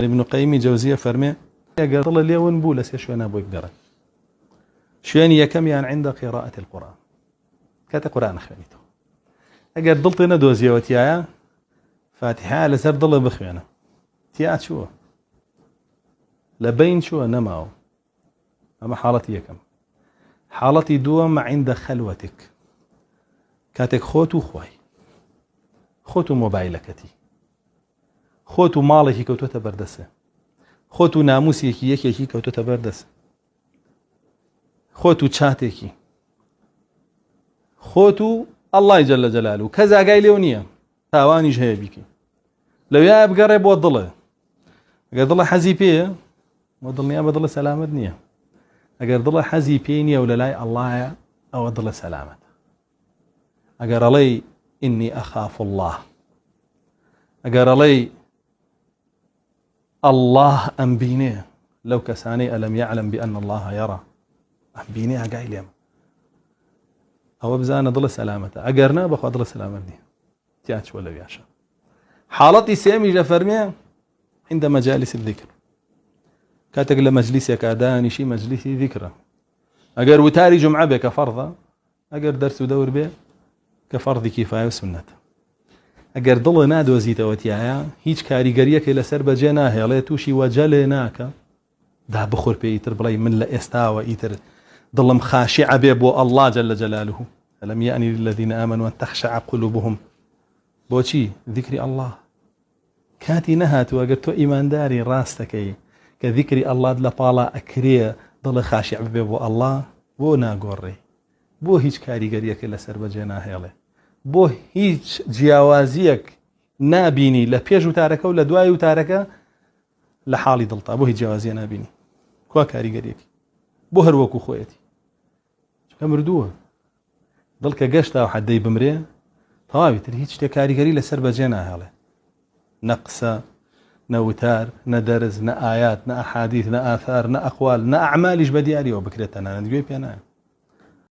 ابن قيم جوزية فرمي اگر دڵ لێون بوو لە سێ شوێنە بۆی بگەڕێ. شوێنی یەکەمیان عند قراءة القرآن، کاتە قورآن خوێنیتەوە. ئەگەر دڵتی نەدۆزیەوە تایە فاتحە لەسەر دڵە بخوێنە، تیا چووە لە بین چووە نەماوە. ئەمە حاڵەتی یەکەم. حاڵەتی دووەم عند خەلوەتک، کاتێک خۆت و خۆی، خۆت و مۆبایلەکەتی، خۆت و ماڵێکی کەوتۆتە بەردەسە، خۆت و ناموسێکی یەکێکی کەوتۆتە بەردەسە، خۆت و چاتێکی، خۆت و ئەڵڵای جەلە جەلالوو کەس ئاگای لێو نییە، تاوانیش هەیە بیکەی. لەوێ بگەڕێ بۆ دڵێ. ئەگەر دڵە حەزی پێیە بۆ دڵنیا بە دڵە سەلامت نییە. ئەگەر دڵە حەزی پێی نییە و لە لای ئەڵڵایە ئەوە دڵە سەلامەتە. ئەگەر ئەڵێی ئینی ئەخاف الله، ئەگەر ئەڵێی الله ئەمبینێ لەو کەسانەی ئەلەم یعلم بأن الله يرى، ئەمبینێ ئاگای لێمە، ئەوە بزانە دڵە سەلامەتە. ئەگەر نا بەخوا دڵە سەلامەت نییە، تیا چوە لەوێشە. حاڵەتی سێمیش لە فەرمێ عند مجالس الذكر، کاتێک لە مەجلیسێکا دانیشی مەجلیسی ذیکرە. ئەگەر وتاری جمعە بێ کە فەرضە، ئەگەر دەرس و دەور بێ کە فەرضی کیفایە و سنەتە. ئەگەر دڵە نادۆزیتەوە تایە هیچ کاریگەریەکی لەسەر بەجێ ناهێڵێ، تووشی وەجەلێ ناکە، دا بخۆر پێ ئیتر بڵێ من لە ئێستاوە ئیتر دڵم خاشعە بێ بۆ ئەڵڵا جەلە جەلالوه. ئەلەم یەئنی للذین ئامنوا أن تخشع قلوبهم. بۆچی؟ ذیکری ئەڵڵا. کاتی نەهاتووە ئەگەر تۆ ئیمانداری ڕاستەکەی کە ذیکری ئەڵڵات لە پاڵا ئەکرێ دڵە خاشع بێ بۆ ئەڵڵا، بۆ ناگۆڕێ، بۆ هیچ کاریگەریەکە لەسەر بەجێ ناهێڵێ، بۆ هیچ جیاوازیەک نابینی لە پێش وتارەکە و لە دوای وتارەکە لە حاڵی دڵتا، بۆ هیچ جیاوازیە نابینی. کوا کاریگەریەکی بۆ هەروەکو خۆیەتی، چکە مردووە. دڵ کە گەشتا و حەدەی بمرێ تەواوی تر هیچ شتێک کاریگەری لەسەر بەجێ ناهێڵێ. نە قسە، نە وتار، نە دەرز، نە ئایات، نە ئەحادیث، نە ئاثار، نە ئەقوال، نە ئەعمالیش بە دیاریەوە بکرێتە نانە، گوێی پێ نایە.